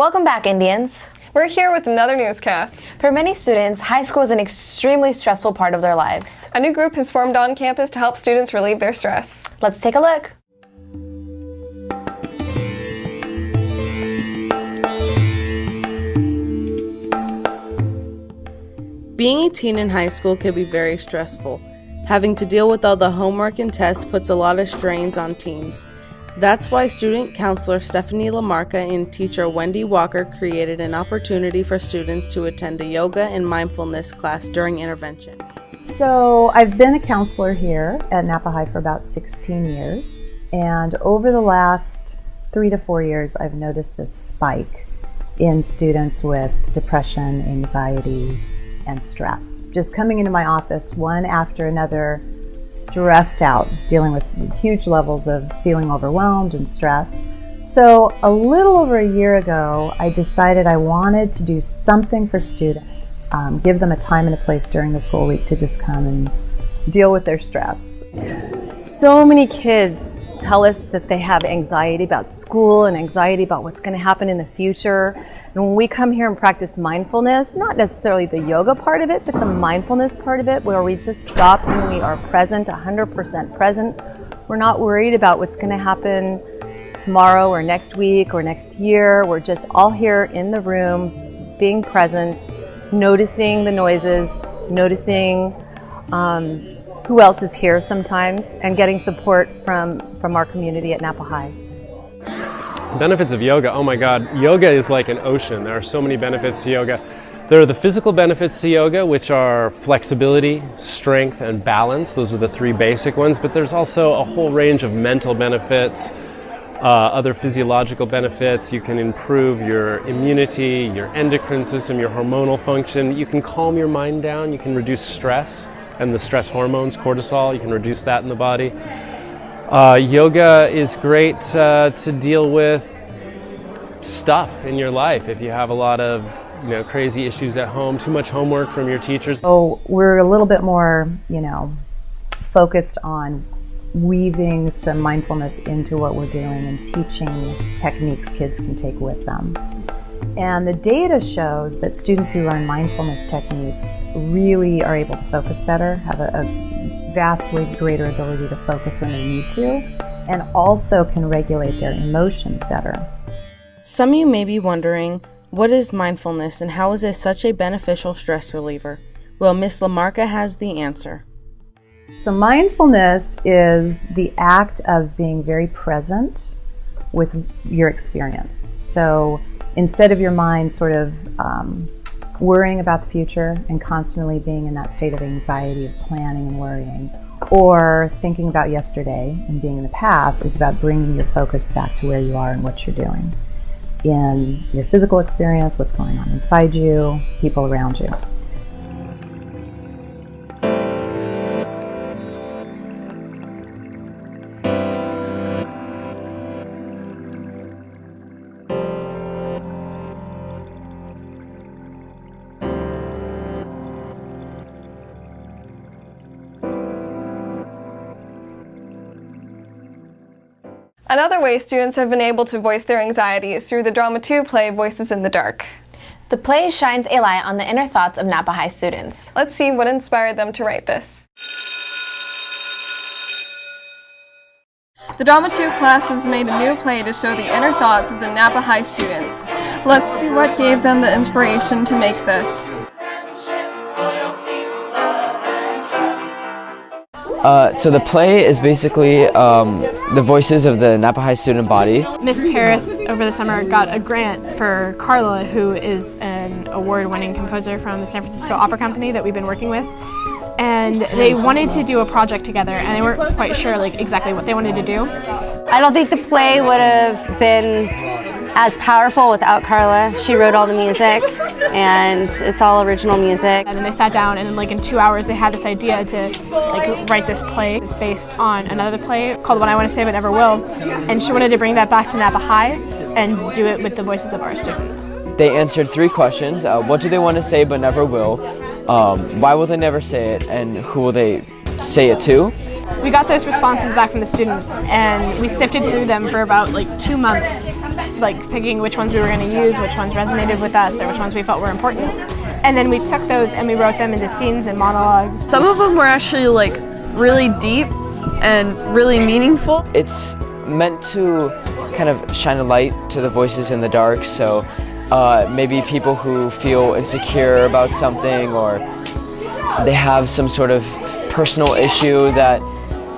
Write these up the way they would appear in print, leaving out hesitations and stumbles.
Welcome back, Indians. We're here with another newscast. For many students, high school is an extremely stressful part of their lives. A new group has formed on campus to help students relieve their stress. Let's take a look. Being a teen in high school can be very stressful. Having to deal with all the homework and tests puts a lot of strains on teens. That's why student counselor Stephanie Lamarca and teacher Wendy Walker created an opportunity for students to attend a yoga and mindfulness class during intervention. So I've been a counselor here at Napa High for about 16 years, and over the last 3 to 4 years I've noticed this spike in students with depression, anxiety, and stress. Just coming into my office one after another, stressed out, dealing with huge levels of feeling overwhelmed and stressed. So a little over a year ago, I decided I wanted to do something for students, give them a time and a place during this whole week to just come and deal with their stress. So many kids tell us that they have anxiety about school and anxiety about what's going to happen in the future. And when we come here and practice mindfulness, not necessarily the yoga part of it, but the mindfulness part of it, where we just stop and we are present, 100% present. We're not worried about what's going to happen tomorrow or next week or next year. We're just all here in the room, being present, noticing the noises, noticing who else is here sometimes, and getting support from our community at Napa High. Benefits of yoga, oh my God, yoga is like an ocean. There are so many benefits to yoga. There are the physical benefits to yoga, which are flexibility, strength, and balance. Those are the 3 basic ones, but there's also a whole range of mental benefits, other physiological benefits. You can improve your immunity, your endocrine system, your hormonal function. You can calm your mind down, you can reduce stress and the stress hormones, cortisol, you can reduce that in the body. Yoga is great to deal with stuff in your life. If you have a lot of crazy issues at home, too much homework from your teachers. So we're a little bit more, focused on weaving some mindfulness into what we're doing and teaching techniques kids can take with them. And the data shows that students who learn mindfulness techniques really are able to focus better, have a vastly greater ability to focus when they need to, and also can regulate their emotions better. Some of you may be wondering, what is mindfulness and how is it such a beneficial stress reliever? Well, Ms. Lamarca has the answer. So mindfulness is the act of being very present with your experience. So instead of your mind sort of worrying about the future and constantly being in that state of anxiety of planning and worrying, or thinking about yesterday and being in the past, it's about bringing your focus back to where you are and what you're doing in your physical experience, what's going on inside you, people around you. Another way students have been able to voice their anxiety is through the Drama 2 play Voices in the Dark. The play shines a light on the inner thoughts of Napa High students. Let's see what inspired them to write this. The Drama 2 class has made a new play to show the inner thoughts of the Napa High students. Let's see what gave them the inspiration to make this. So the play is basically the voices of the Napa High student body. Miss Paris over the summer got a grant for Carla, who is an award-winning composer from the San Francisco Opera Company that we've been working with. And they wanted to do a project together, and they weren't quite sure exactly what they wanted to do. I don't think the play would have been as powerful without Carla. She wrote all the music, and it's all original music. And then they sat down, and in 2 hours they had this idea to write this play. It's based on another play called What I Want to Say But Never Will, and she wanted to bring that back to Napa High and do it with the voices of our students. They answered 3 questions. What do they want to say but never will? Why will they never say it? And who will they say it to? We got those responses back from the students, and we sifted through them for about like 2 months, like picking which ones we were going to use, which ones resonated with us, or which ones we felt were important. And then we took those and we wrote them into scenes and monologues. Some of them were actually like really deep and really meaningful. It's meant to kind of shine a light to the voices in the dark, so maybe people who feel insecure about something, or they have some sort of personal issue that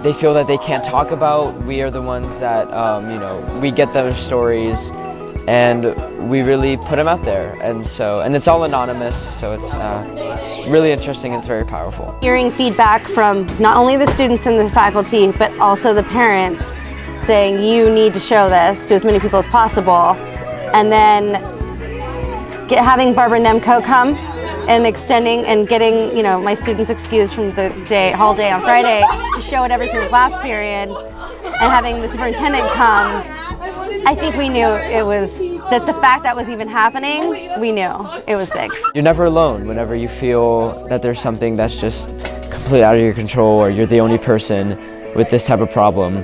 they feel that they can't talk about. We are the ones that, we get their stories and we really put them out there. And it's all anonymous, so it's really interesting and it's very powerful. Hearing feedback from not only the students and the faculty, but also the parents saying you need to show this to as many people as possible. And then having Barbara Nemco come and extending and getting, my students excused from the hall day on Friday to show whatever's in the class period, and having the superintendent come, I think we knew it was, that the fact that was even happening, we knew it was big. You're never alone whenever you feel that there's something that's just completely out of your control, or you're the only person with this type of problem.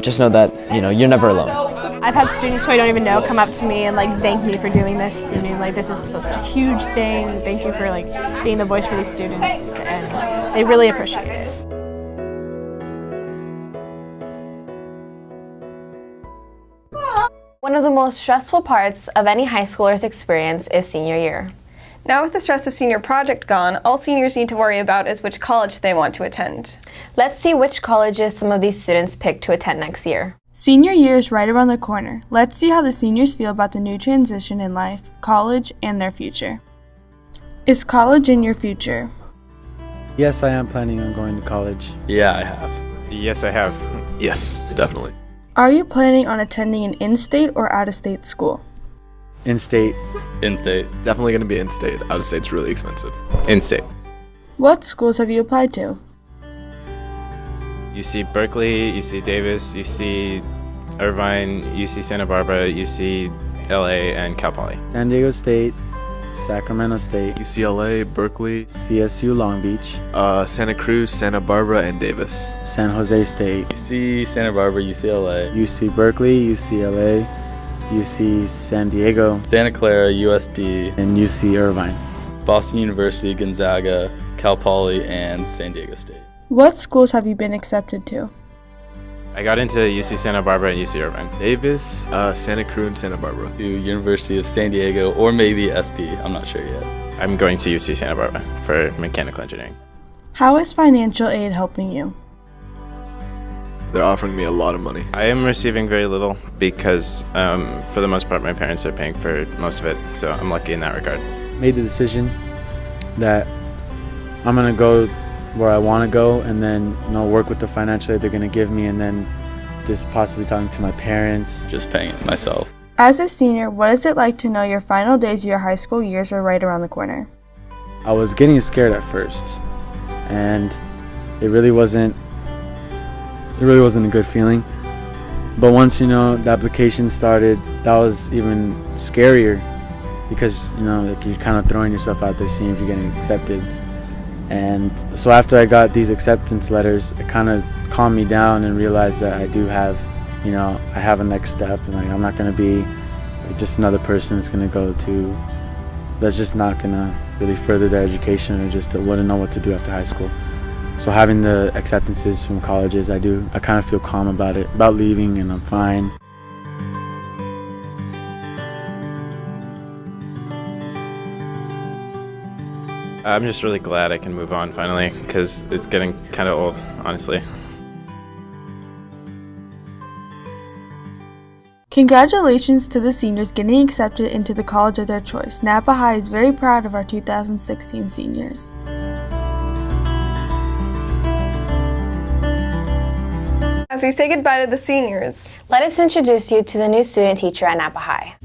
Just know that, you're never alone. I've had students who I don't even know come up to me and like thank me for doing this. I mean, like, this is such a huge thing. Thank you for like being the voice for these students, and they really appreciate it. One of the most stressful parts of any high schooler's experience is senior year. Now with the stress of senior project gone, all seniors need to worry about is which college they want to attend. Let's see which colleges some of these students pick to attend next year. Senior year is right around the corner. Let's see how the seniors feel about the new transition in life, college, and their future. Is college in your future? Yes, I am planning on going to college. Yeah, I have. Yes, I have. Yes, definitely. Are you planning on attending an in-state or out-of-state school? In-state. In-state. Definitely going to be in-state. Out-of-state's really expensive. In-state. What schools have you applied to? UC Berkeley, UC Davis, UC Irvine, UC Santa Barbara, UC LA, and Cal Poly. San Diego State, Sacramento State, UCLA, Berkeley, CSU Long Beach, Santa Cruz, Santa Barbara, and Davis. San Jose State, UC Santa Barbara, UCLA, UC Berkeley, UCLA, UC San Diego, Santa Clara, USD, and UC Irvine. Boston University, Gonzaga, Cal Poly, and San Diego State. What schools have you been accepted to? I got into UC Santa Barbara and UC Irvine. Davis, Santa Cruz, and Santa Barbara. To University of San Diego, or maybe SP, I'm not sure yet. I'm going to UC Santa Barbara for mechanical engineering. How is financial aid helping you? They're offering me a lot of money. I am receiving very little because, for the most part, my parents are paying for most of it, so I'm lucky in that regard. Made the decision that I'm going to go where I want to go, and then work with the financial aid they're going to give me, and then just possibly talking to my parents. Just paying it myself. As a senior, what is it like to know your final days of your high school years are right around the corner? I was getting scared at first, and it really wasn't a good feeling. But once the application started, that was even scarier, because you're kind of throwing yourself out there, seeing if you're getting accepted. And so after I got these acceptance letters, it kind of calmed me down and realized that I do have, I have a next step, and I'm not going to be just another person that's going to go to, that's just not going to really further their education, or just wouldn't know what to do after high school. So having the acceptances from colleges, I kind of feel calm about it, about leaving, and I'm fine. I'm just really glad I can move on finally, because it's getting kind of old, honestly. Congratulations to the seniors getting accepted into the college of their choice. Napa High is very proud of our 2016 seniors. As we say goodbye to the seniors, let us introduce you to the new student teacher at Napa High.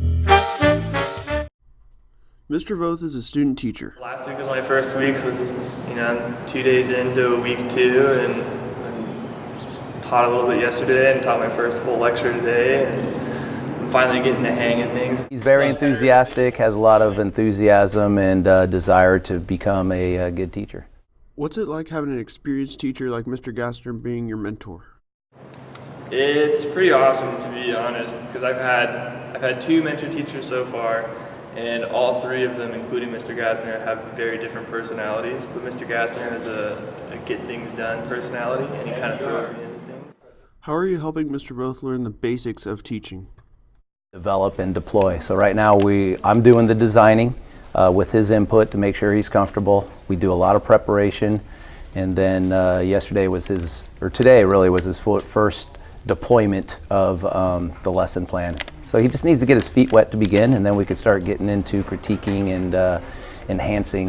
Mr. Voth is a student teacher. Last week was my first week, so this is, I'm 2 days into week 2, and I taught a little bit yesterday and taught my first full lecture today, and I'm finally getting the hang of things. He's very enthusiastic, has a lot of enthusiasm and desire to become a good teacher. What's it like having an experienced teacher like Mr. Gassner being your mentor? It's pretty awesome, to be honest, because I've had 2 mentor teachers so far, and all 3 of them, including Mr. Gassner, have very different personalities. But Mr. Gassner has a get things done personality, and he kind of throws me into things. How are you helping Mr. Voth learn the basics of teaching? Develop and deploy. So right now I'm doing the designing with his input to make sure he's comfortable. We do a lot of preparation, and then today was his first deployment of the lesson plan. So he just needs to get his feet wet to begin, and then we could start getting into critiquing and enhancing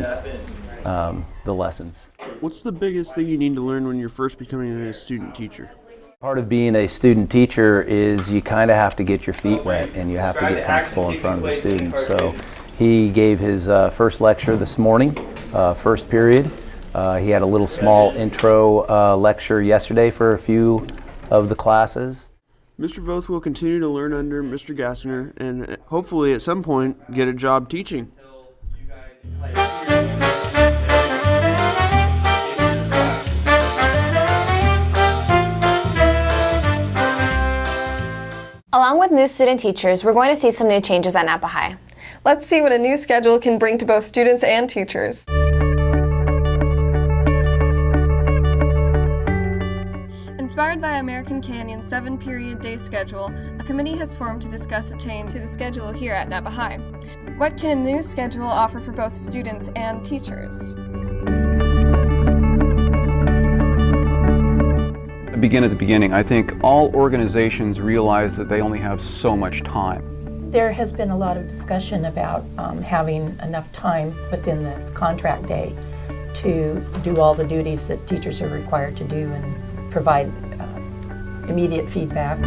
the lessons. What's the biggest thing you need to learn when you're first becoming a student teacher? Part of being a student teacher is you kind of have to get your feet wet and you have to get comfortable in front of the students. So he gave his first lecture this morning, first period. He had a little small intro lecture yesterday for a few of the classes. Mr. Voth will continue to learn under Mr. Gassner and hopefully at some point get a job teaching. Along with new student teachers, we're going to see some new changes at Napa High. Let's see what a new schedule can bring to both students and teachers. Inspired by American Canyon's 7-period day schedule, a committee has formed to discuss a change to the schedule here at Napa High. What can a new schedule offer for both students and teachers? Begin at the beginning. I think all organizations realize that they only have so much time. There has been a lot of discussion about having enough time within the contract day to do all the duties that teachers are required to do and provide immediate feedback.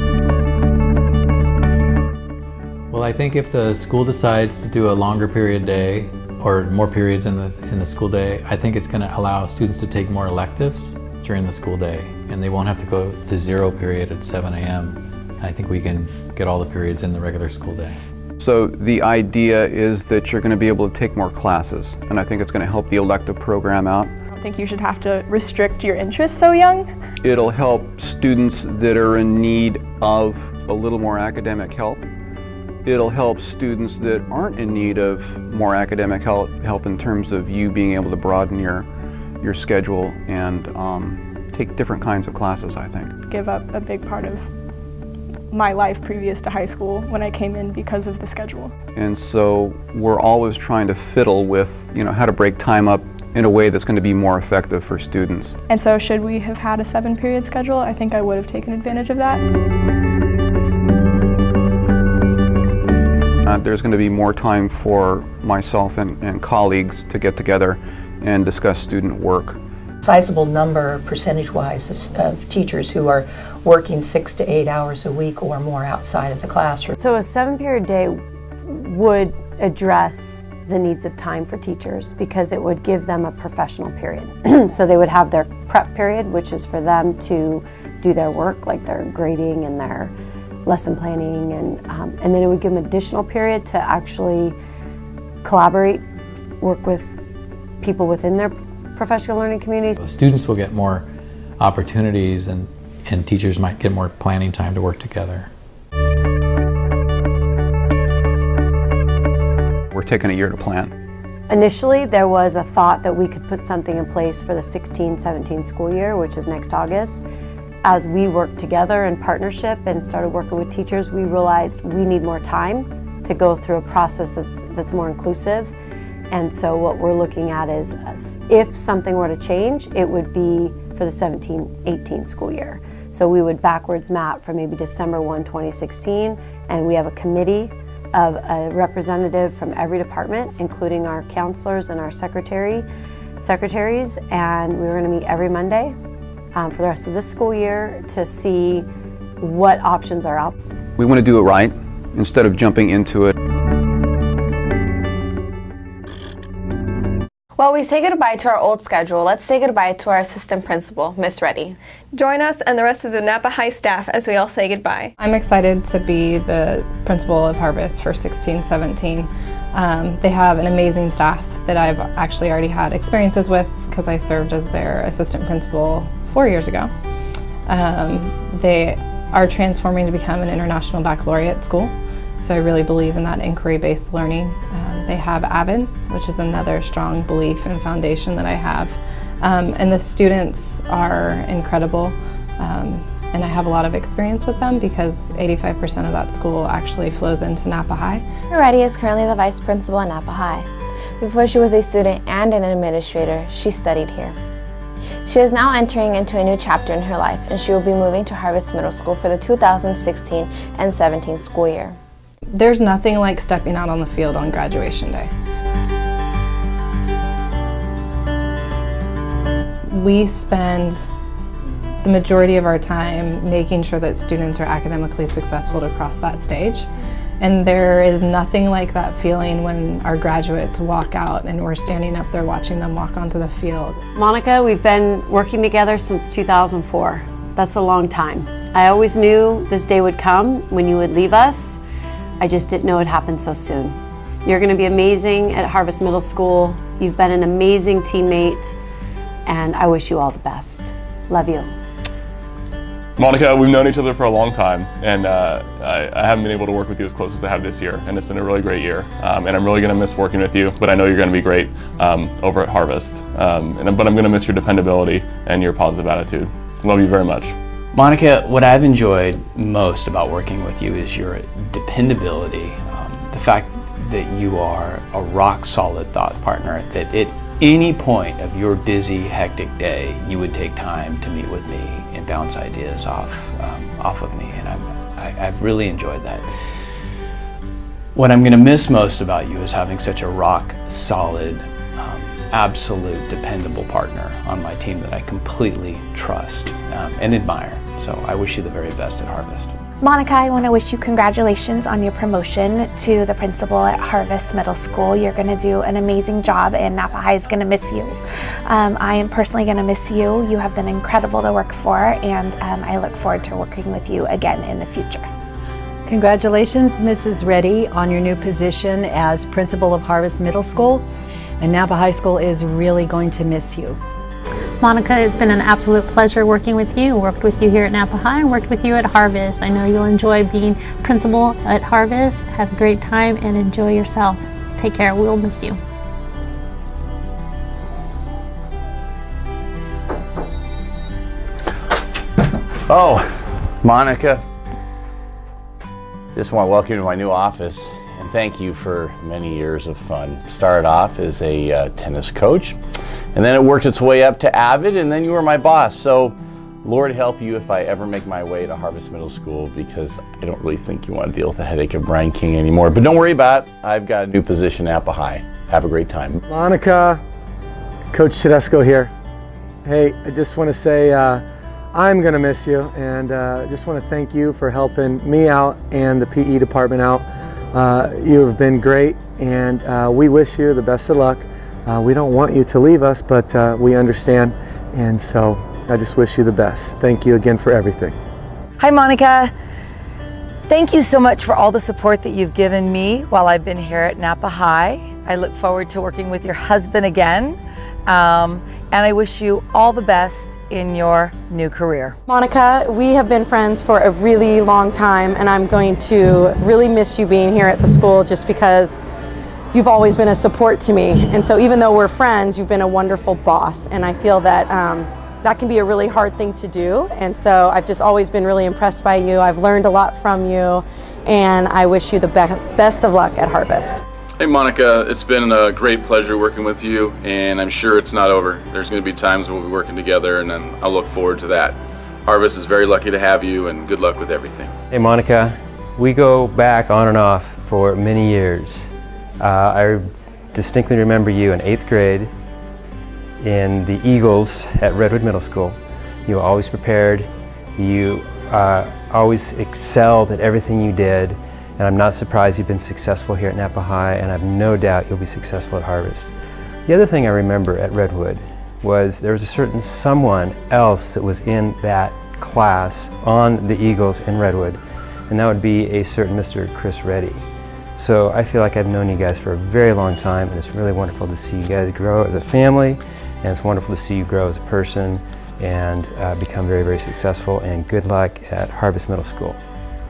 Well, I think if the school decides to do a longer period day or more periods in the school day, I think it's going to allow students to take more electives during the school day, and they won't have to go to 0 period at 7 a.m. I think we can get all the periods in the regular school day. So the idea is that you're going to be able to take more classes, and I think it's going to help the elective program out. I don't think you should have to restrict your interests so young. It'll help students that are in need of a little more academic help. It'll help students that aren't in need of more academic help in terms of you being able to broaden your schedule and take different kinds of classes, I think. Give up a big part of my life previous to high school when I came in because of the schedule. And so we're always trying to fiddle with, how to break time up in a way that's going to be more effective for students. And so should we have had a 7-period schedule, I think I would have taken advantage of that. There's going to be more time for myself and colleagues to get together and discuss student work. Sizable number, percentage-wise, of teachers who are working 6 to 8 hours a week or more outside of the classroom. So a 7-period day would address the needs of time for teachers because it would give them a professional period. So they would have their prep period, which is for them to do their work, like their grading and their lesson planning, and then it would give them additional period to actually collaborate, work with people within their professional learning communities. Students will get more opportunities and teachers might get more planning time to work together. We're taking a year to plan. Initially, there was a thought that we could put something in place for the 16-17 school year, which is next August. As we worked together in partnership and started working with teachers, we realized we need more time to go through a process that's more inclusive. And so what we're looking at is if something were to change, it would be for the 17-18 school year. So we would backwards map for maybe December 1, 2016, and we have a committee of a representative from every department, including our counselors and our secretaries, and we're going to meet every Monday for the rest of this school year to see what options are out. We want to do it right instead of jumping into it. While we say goodbye to our old schedule, let's say goodbye to our assistant principal, Miss Reddy. Join us and the rest of the Napa High staff as we all say goodbye. I'm excited to be the principal of Harvest for 16-17. They have an amazing staff that I've actually already had experiences with because I served as their assistant principal 4 years ago. They are transforming to become an international baccalaureate school, so I really believe in that inquiry-based learning. They have AVID, which is another strong belief and foundation that I have. And the students are incredible, and I have a lot of experience with them because 85% of that school actually flows into Napa High. Reddy is currently the vice principal at Napa High. Before she was a student and an administrator, she studied here. She is now entering into a new chapter in her life, and she will be moving to Harvest Middle School for the 2016 and 17 school year. There's nothing like stepping out on the field on graduation day. We spend the majority of our time making sure that students are academically successful to cross that stage. And there is nothing like that feeling when our graduates walk out and we're standing up there watching them walk onto the field. Monica, we've been working together since 2004. That's a long time. I always knew this day would come when you would leave us. I just didn't know it'd happen so soon. You're going to be amazing at Harvest Middle School. You've been an amazing teammate, and I wish you all the best. Love you. Monica, we've known each other for a long time, and I haven't been able to work with you as close as I have this year, and it's been a really great year. And I'm really going to miss working with you, but I know you're going to be great over at Harvest. But I'm going to miss your dependability and your positive attitude. Love you very much. Monica, what I've enjoyed most about working with you is your dependability, the fact that you are a rock-solid thought partner, that at any point of your busy, hectic day, you would take time to meet with me and bounce ideas off of me, and I've really enjoyed that. What I'm going to miss most about you is having such a rock-solid, absolute, dependable partner on my team that I completely trust and admire. So I wish you the very best at Harvest. Monica, I want to wish you congratulations on your promotion to the principal at Harvest Middle School. You're going to do an amazing job, and Napa High is going to miss you. I am personally going to miss you. You have been incredible to work for, and I look forward to working with you again in the future. Congratulations, Mrs. Reddy, on your new position as principal of Harvest Middle School. And Napa High School is really going to miss you. Monica, it's been an absolute pleasure working with you. Worked with you here at Napa High and worked with you at Harvest. I know you'll enjoy being principal at Harvest. Have a great time and enjoy yourself. Take care. We'll miss you. Oh, Monica, just want to welcome you to my new office and thank you for many years of fun. Started off as a tennis coach, and then it worked its way up to AVID, and then you were my boss. So Lord help you if I ever make my way to Harvest Middle School, because I don't really think you want to deal with the headache of Brian King anymore. But don't worry about it. I've got a new position at Napa High. Have a great time. Monica, Coach Tedesco here. Hey, I just want to say I'm going to miss you, and just want to thank you for helping me out and the PE department out. You have been great, and we wish you the best of luck. We don't want you to leave us, but we understand, and so I just wish you the best. Thank you again for everything. Hi, Monica. Thank you so much for all the support that you've given me while I've been here at Napa High. I look forward to working with your husband again, and I wish you all the best in your new career. Monica, we have been friends for a really long time, and I'm going to really miss you being here at the school just because you've always been a support to me. And so even though we're friends, you've been a wonderful boss, and I feel that that can be a really hard thing to do. And so I've just always been really impressed by you. I've learned a lot from you, and I wish you the best of luck at Harvest. Hey Monica, it's been a great pleasure working with you, and I'm sure it's not over. There's going to be times we'll be working together, and I look forward to that. Harvest is very lucky to have you, and good luck with everything. Hey Monica, we go back on and off for many years. I distinctly remember you in 8th grade in the Eagles at Redwood Middle School. You were always prepared. You always excelled at everything you did. And I'm not surprised you've been successful here at Napa High, and I have no doubt you'll be successful at Harvest. The other thing I remember at Redwood was there was a certain someone else that was in that class on the Eagles in Redwood, and that would be a certain Mr. Chris Reddy. So I feel like I've known you guys for a very long time, and it's really wonderful to see you guys grow as a family, and it's wonderful to see you grow as a person and become very, very successful, and good luck at Harvest Middle School.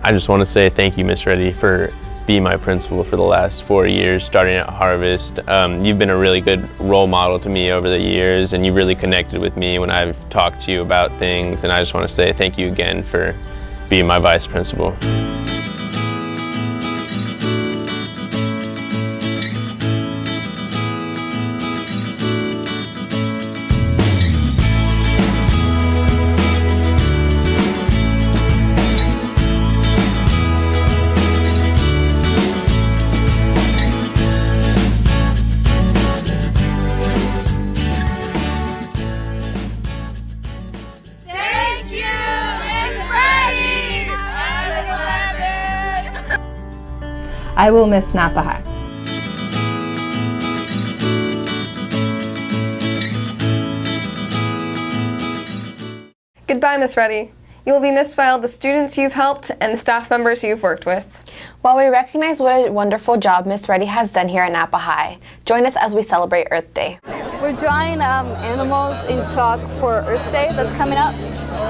I just want to say thank you, Ms. Reddy, for being my principal for the last 4 years, starting at Harvest. You've been a really good role model to me over the years, and you really connected with me when I've talked to you about things, and I just want to say thank you again for being my vice principal. I will miss Napa High. Goodbye, Miss Reddy. You will be missed by all the students you've helped and the staff members you've worked with. While we recognize what a wonderful job Miss Reddy has done here at Napa High, join us as we celebrate Earth Day. We're drawing animals in chalk for Earth Day that's coming up.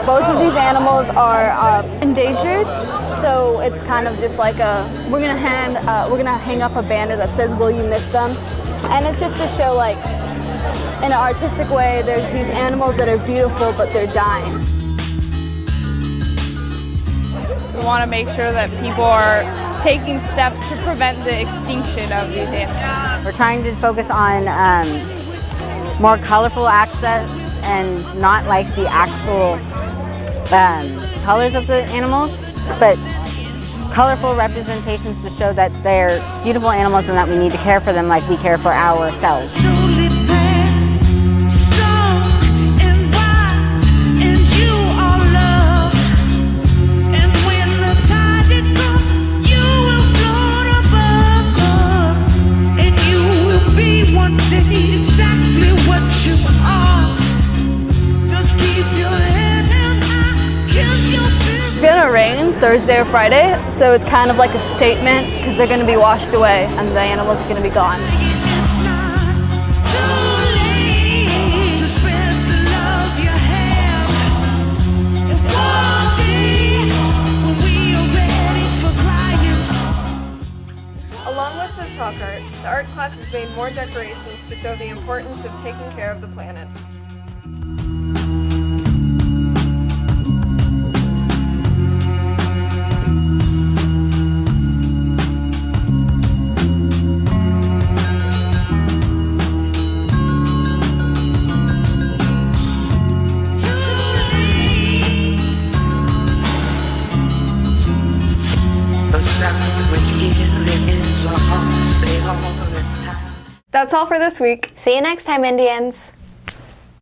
Both of these animals are endangered, so it's kind of just like we're gonna hang up a banner that says "Will you miss them?" And it's just to show, like, in an artistic way, there's these animals that are beautiful but they're dying. We want to make sure that people are taking steps to prevent the extinction of these animals. We're trying to focus on more colorful accents and not like the actual colors of the animals, but colorful representations to show that they're beautiful animals and that we need to care for them like we care for ourselves. It's gonna rain Thursday or Friday, so it's kind of like a statement because they're gonna be washed away and the animals are gonna be gone. Along with the chalk art, the art class has made more decorations to show the importance of taking care of the planet. That's all for this week. See you next time, Indians.